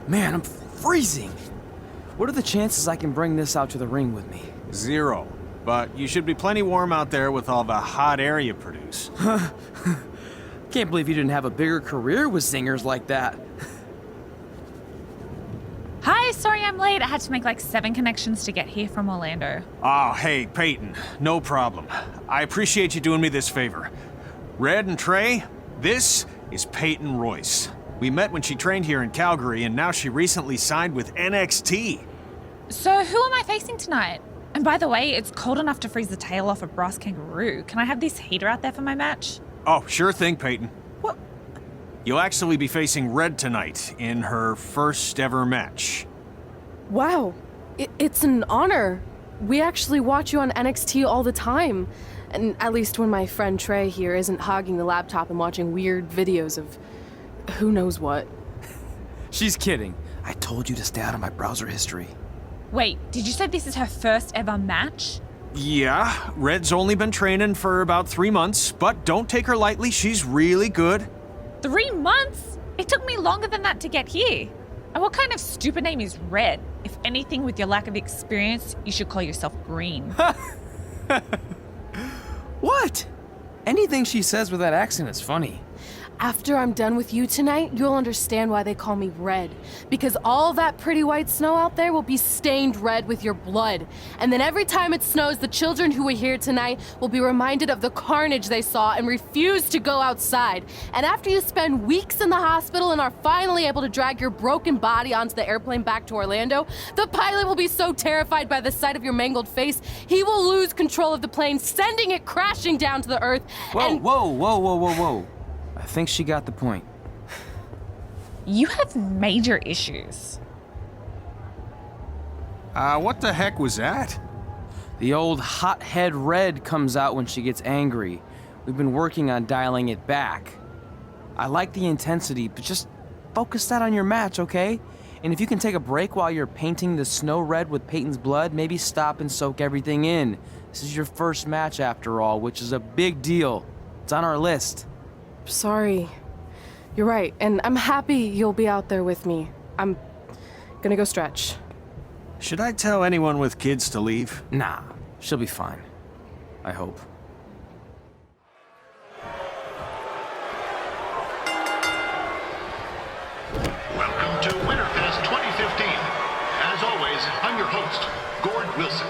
Man, I'm freezing. What are the chances I can bring this out to the ring with me? 0. But you should be plenty warm out there with all the hot air you produce. Can't believe you didn't have a bigger career with singers like that. Hi, sorry I'm late. I had to make like 7 connections to get here from Orlando. Oh, hey, Peyton. No problem. I appreciate you doing me this favor. Red and Trey, this is Peyton Royce. We met when she trained here in Calgary, and now she recently signed with NXT. So who am I facing tonight? And by the way, it's cold enough to freeze the tail off a brass kangaroo. Can I have this heater out there for my match? Oh, sure thing, Peyton. What? You'll actually be facing Red tonight in her first ever match. Wow, it's an honor. We actually watch you on NXT all the time. And at least when my friend Trey here isn't hogging the laptop and watching weird videos of who knows what. She's kidding. I told you to stay out of my browser history. Wait, did you say this is her first ever match? Yeah, Red's only been training for about 3 months, but don't take her lightly, she's really good. 3 months? It took me longer than that to get here. And what kind of stupid name is Red? If anything, with your lack of experience, you should call yourself Green. What? Anything she says with that accent is funny. After I'm done with you tonight, you'll understand why they call me Red. Because all that pretty white snow out there will be stained red with your blood. And then every time it snows, the children who were here tonight will be reminded of the carnage they saw and refuse to go outside. And after you spend weeks in the hospital and are finally able to drag your broken body onto the airplane back to Orlando, the pilot will be so terrified by the sight of your mangled face, he will lose control of the plane, sending it crashing down to the earth. Whoa. I think she got the point. You have major issues. What the heck was that? The old hothead Red comes out when she gets angry. We've been working on dialing it back. I like the intensity, but just focus that on your match, okay? And if you can take a break while you're painting the snow red with Peyton's blood, maybe stop and soak everything in. This is your first match after all, which is a big deal. It's on our list. Sorry. You're right, and I'm happy you'll be out there with me. I'm gonna go stretch. Should I tell anyone with kids to leave? Nah, she'll be fine. I hope. Welcome to Winterfest 2015. As always, I'm your host, Gord Wilson.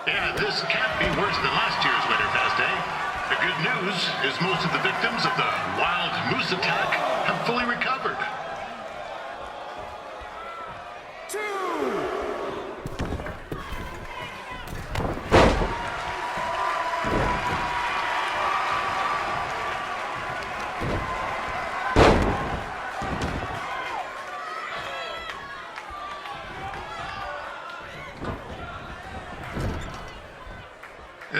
Yeah, this can't be worse than last year's Winterfest, eh? The good news is most of the victims of the wild moose attack have fully recovered.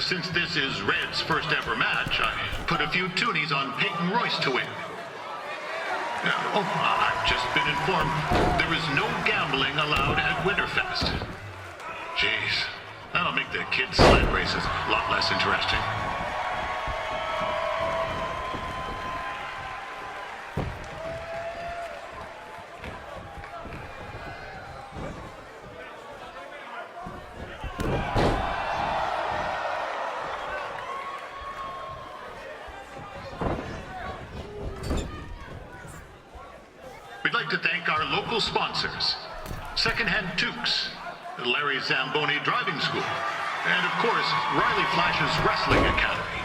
Since this is Red's first ever match, I put a few toonies on Peyton Royce to win. I've just been informed there is no gambling allowed at Winterfest. Jeez, that'll make the kids' sled races a lot less interesting. We'd like to thank our local sponsors, Secondhand Toques, Larry Zamboni Driving School, and of course, Riley Flash's Wrestling Academy.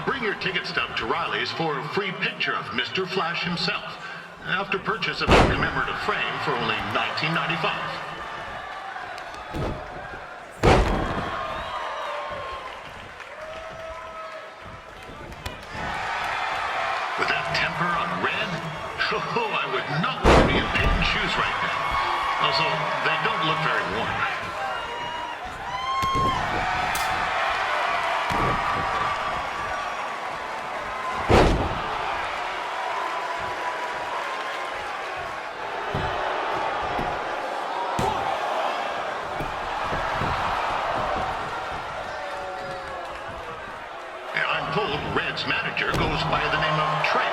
Bring your ticket stub to Riley's for a free picture of Mr. Flash himself, after purchase of a commemorative frame for only $19.95. With that temper on Red, oh, I would not want to be in Peyton's shoes right now. Also, they don't look very warm. told Red's manager goes by the name of Trey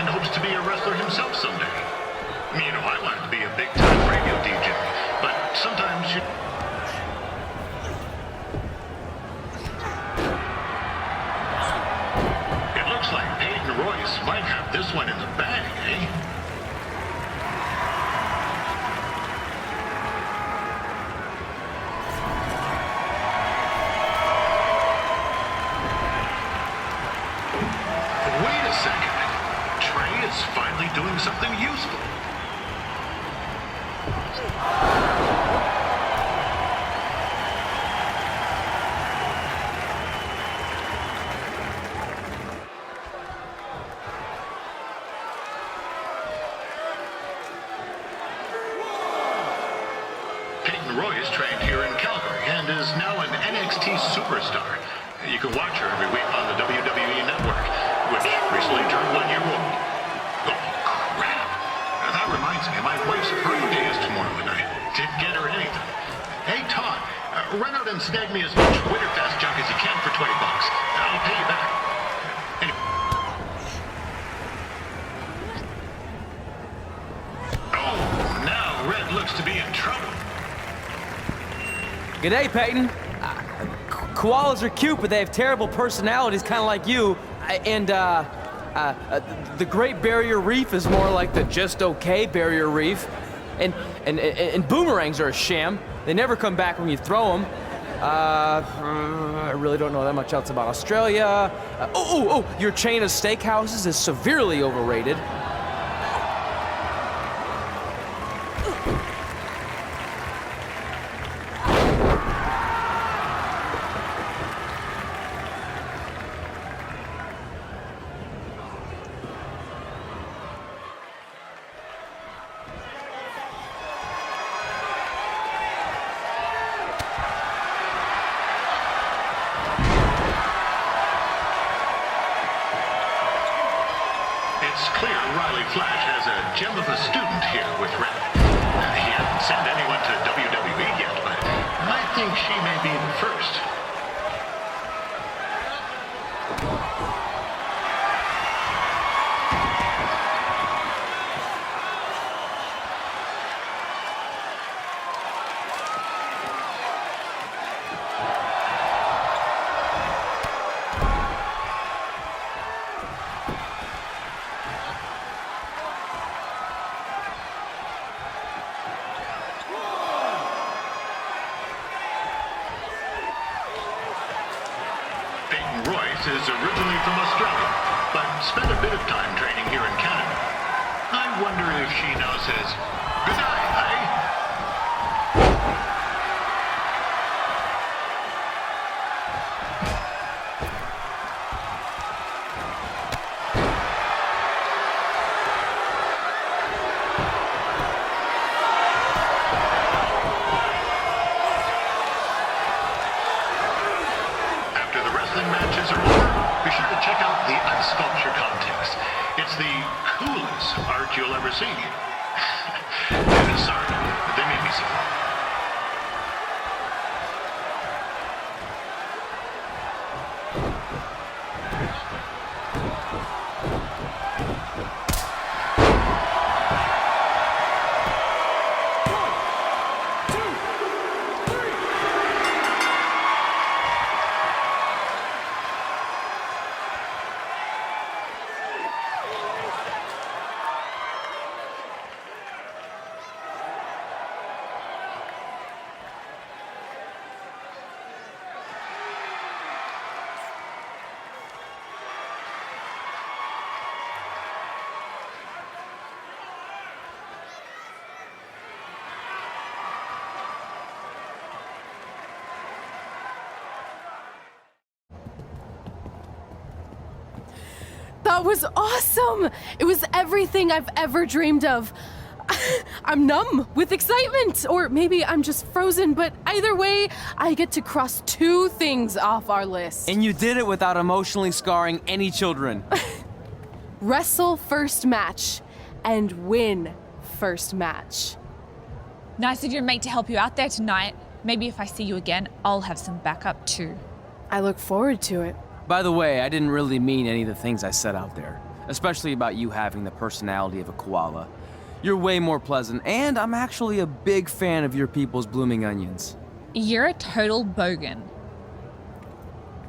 and hopes to be a wrestler himself someday. You know, I wanted to be a big-time radio DJ, but sometimes you... It looks like Peyton Royce might have this one in the bag, eh? Wait a second. Trey is finally doing something useful. Peyton Royce trained here in Calgary and is now an NXT superstar. You can watch her every week on the WWE Network, which recently turned 1 year old. Oh, crap. That reminds me, my wife's birthday is tomorrow and I didn't get her anything. Hey, Todd, run out and snag me as much Winterfest junk as you can for $20. I'll pay you back. Anyway. Oh, now Red looks to be in trouble. G'day, Peyton. Koalas are cute, but they have terrible personalities, kind of like you. The Great Barrier Reef is more like the just okay Barrier Reef. And boomerangs are a sham. They never come back when you throw them. I really don't know that much else about Australia. Your chain of steakhouses is severely overrated. It's clear Riley Flash has a gem of a student here with Red. He hasn't sent anyone to WWE yet, but I think she may be the first. Peyton Royce is originally from Australia, but spent a bit of time training here in Canada. I wonder if she now says, good night, eh? Matches are over. Be sure to check out the ice sculpture contest. It's the coolest art you'll ever see. Sorry, they made me so. That was awesome! It was everything I've ever dreamed of. I'm numb with excitement, or maybe I'm just frozen, but either way, I get to cross 2 things off our list. And you did it without emotionally scarring any children. Wrestle first match and win first match. Nice of your mate to help you out there tonight. Maybe if I see you again, I'll have some backup too. I look forward to it. By the way, I didn't really mean any of the things I said out there, especially about you having the personality of a koala. You're way more pleasant, and I'm actually a big fan of your people's blooming onions. You're a total bogan.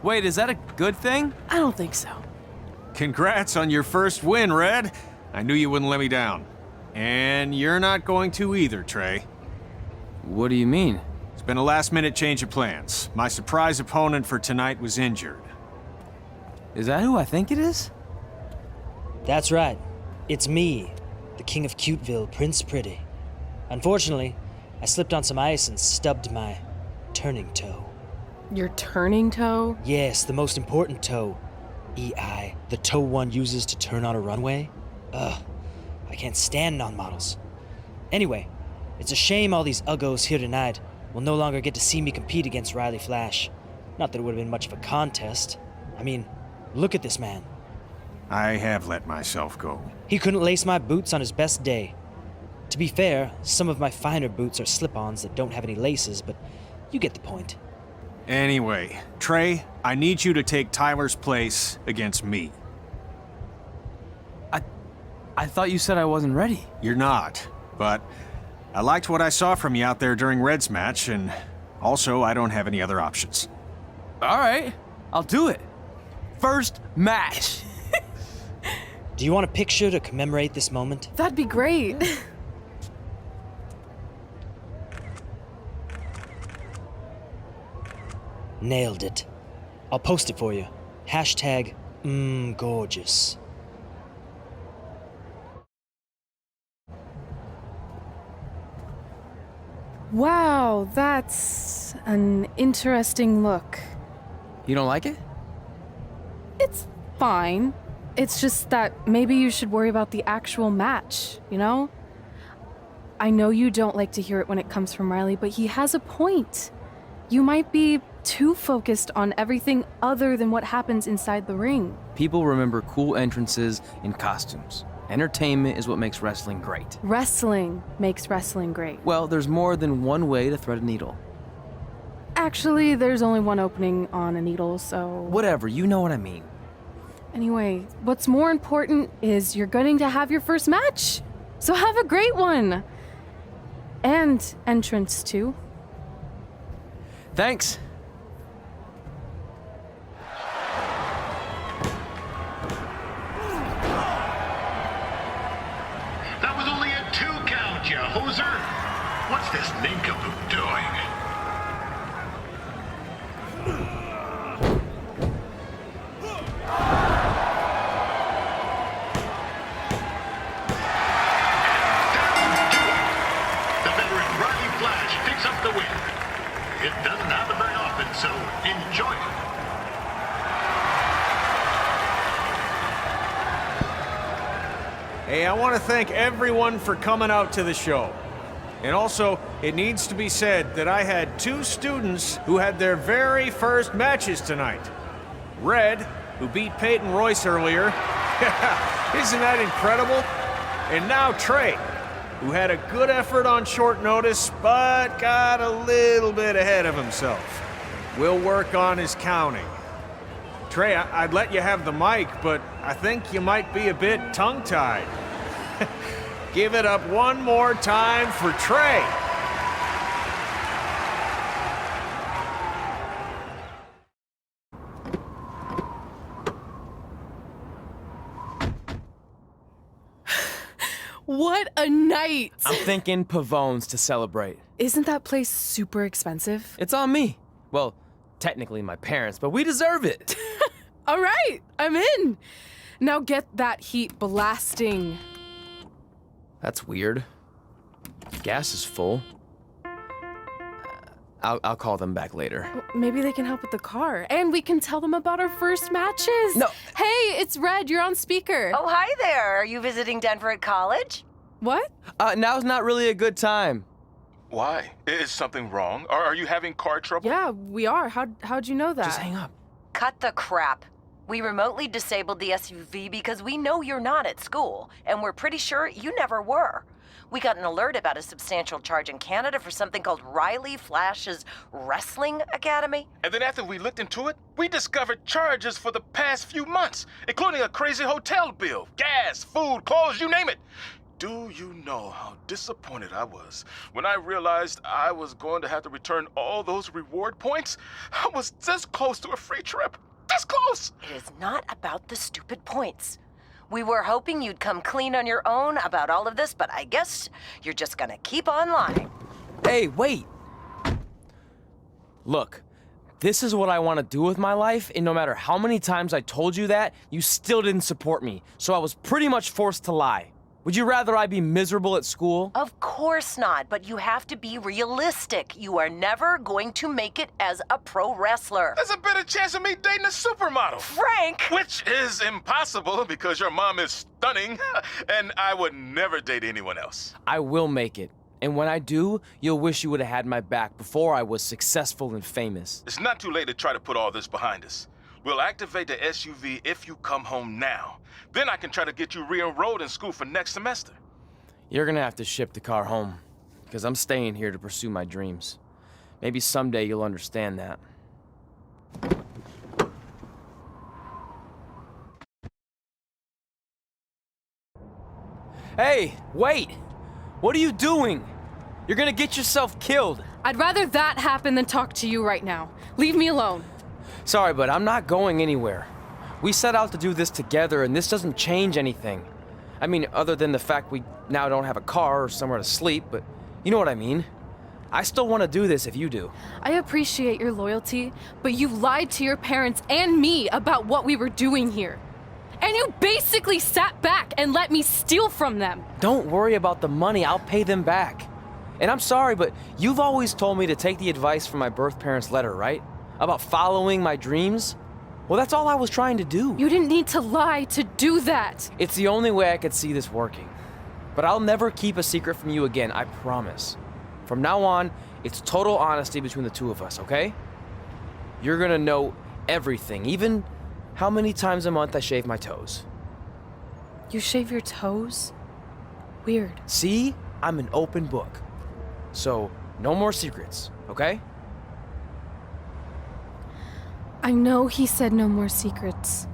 Wait, is that a good thing? I don't think so. Congrats on your first win, Red. I knew you wouldn't let me down. And you're not going to either, Trey. What do you mean? It's been a last-minute change of plans. My surprise opponent for tonight was injured. Is that who I think it is? That's right. It's me, the King of Cuteville, Prince Pretty. Unfortunately, I slipped on some ice and stubbed my turning toe. Your turning toe? Yes, the most important toe. EI, the toe one uses to turn on a runway. Ugh, I can't stand non-models. Anyway, it's a shame all these uggos here tonight will no longer get to see me compete against Riley Flash. Not that it would have been much of a contest. I mean, look at this man. I have let myself go. He couldn't lace my boots on his best day. To be fair, some of my finer boots are slip-ons that don't have any laces, but you get the point. Anyway, Trey, I need you to take Tyler's place against me. I thought you said I wasn't ready. You're not, but I liked what I saw from you out there during Red's match, and also I don't have any other options. All right, I'll do it. First match. Do you want a picture to commemorate this moment? That'd be great. Nailed it. I'll post it for you. Hashtag gorgeous. Wow, that's an interesting look. You don't like it? It's fine. It's just that maybe you should worry about the actual match, you know? I know you don't like to hear it when it comes from Riley, but he has a point. You might be too focused on everything other than what happens inside the ring. People remember cool entrances and costumes. Entertainment is what makes wrestling great. Wrestling makes wrestling great. Well, there's more than one way to thread a needle. Actually, there's only one opening on a needle, so... Whatever, you know what I mean. Anyway, what's more important is you're going to have your first match. So have a great one. And entrance, too. Thanks. That was only a 2 count, you hoser. What's this nincompoop doing? The veteran Riley Flash picks up the win. It doesn't happen very often, so enjoy it. Hey, I want to thank everyone for coming out to the show. And also, it needs to be said that I had 2 students who had their very first matches tonight. Red, who beat Peyton Royce earlier. Isn't that incredible? And now Trey, who had a good effort on short notice, but got a little bit ahead of himself. We'll work on his counting. Trey, I'd let you have the mic, but I think you might be a bit tongue-tied. Give it up one more time for Trey. What a night! I'm thinking Pavone's to celebrate. Isn't that place super expensive? It's on me. Well, technically my parents, but we deserve it. All right, I'm in. Now get that heat blasting. That's weird. Gas is full. I'll call them back later. Maybe they can help with the car, and we can tell them about our first matches. No. Hey, it's Red. You're on speaker. Oh, hi there. Are you visiting Denver at college? What? Now's not really a good time. Why? Is something wrong? Are you having car trouble? Yeah, we are. How'd you know that? Just hang up. Cut the crap. We remotely disabled the SUV because we know you're not at school, and we're pretty sure you never were. We got an alert about a substantial charge in Canada for something called Riley Flash's Wrestling Academy. And then after we looked into it, we discovered charges for the past few months, including a crazy hotel bill, gas, food, clothes, you name it. Do you know how disappointed I was when I realized I was going to have to return all those reward points? I was this close to a free trip. This close! It is not about the stupid points. We were hoping you'd come clean on your own about all of this, but I guess you're just gonna keep on lying. Hey, wait! Look, this is what I want to do with my life, and no matter how many times I told you that, you still didn't support me, so I was pretty much forced to lie. Would you rather I be miserable at school? Of course not, but you have to be realistic. You are never going to make it as a pro wrestler. There's a better chance of me dating a supermodel. Frank! Which is impossible because your mom is stunning, and I would never date anyone else. I will make it. And when I do, you'll wish you would have had my back before I was successful and famous. It's not too late to try to put all this behind us. We'll activate the SUV if you come home now. Then I can try to get you re-enrolled in school for next semester. You're gonna have to ship the car home, because I'm staying here to pursue my dreams. Maybe someday you'll understand that. Hey, wait! What are you doing? You're gonna get yourself killed. I'd rather that happen than talk to you right now. Leave me alone. Sorry, but I'm not going anywhere. We set out to do this together, and this doesn't change anything. I mean, other than the fact we now don't have a car or somewhere to sleep, but you know what I mean. I still want to do this if you do. I appreciate your loyalty, but you lied to your parents and me about what we were doing here. And you basically sat back and let me steal from them. Don't worry about the money, I'll pay them back. And I'm sorry, but you've always told me to take the advice from my birth parents' letter, right? About following my dreams? Well, that's all I was trying to do. You didn't need to lie to do that. It's the only way I could see this working. But I'll never keep a secret from you again, I promise. From now on, it's total honesty between the two of us, okay? You're gonna know everything, even how many times a month I shave my toes. You shave your toes? Weird. See? I'm an open book. So, no more secrets, okay? I know he said no more secrets,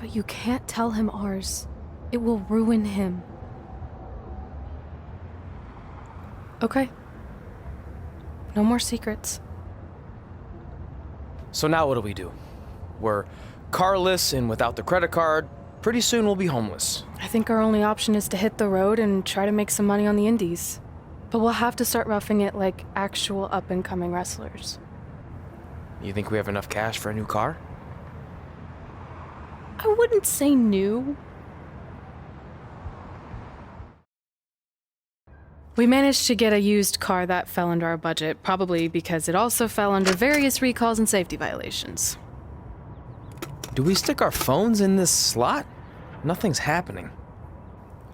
but you can't tell him ours. It will ruin him. Okay. No more secrets. So now what do we do? We're carless and without the credit card. Pretty soon we'll be homeless. I think our only option is to hit the road and try to make some money on the indies. But we'll have to start roughing it like actual up-and-coming wrestlers. You think we have enough cash for a new car? I wouldn't say new. We managed to get a used car that fell under our budget, probably because it also fell under various recalls and safety violations. Do we stick our phones in this slot? Nothing's happening.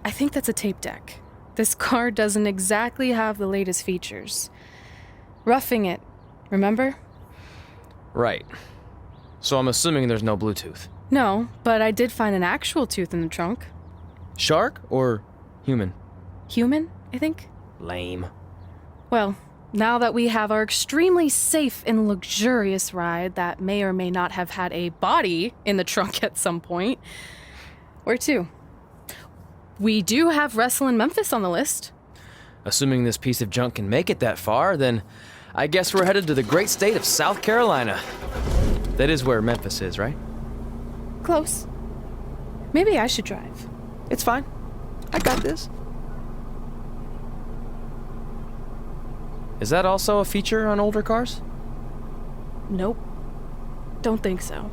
I think that's a tape deck. This car doesn't exactly have the latest features. Roughing it, remember? Right. So I'm assuming there's no Bluetooth. No, but I did find an actual tooth in the trunk. Shark or human? Human, I think. Lame. Well, now that we have our extremely safe and luxurious ride that may or may not have had a body in the trunk at some point, where to? We do have Wrestle in Memphis on the list. Assuming this piece of junk can make it that far, then I guess we're headed to the great state of South Carolina. That is where Memphis is, right? Close. Maybe I should drive. It's fine. I got this. Is that also a feature on older cars? Nope. Don't think so.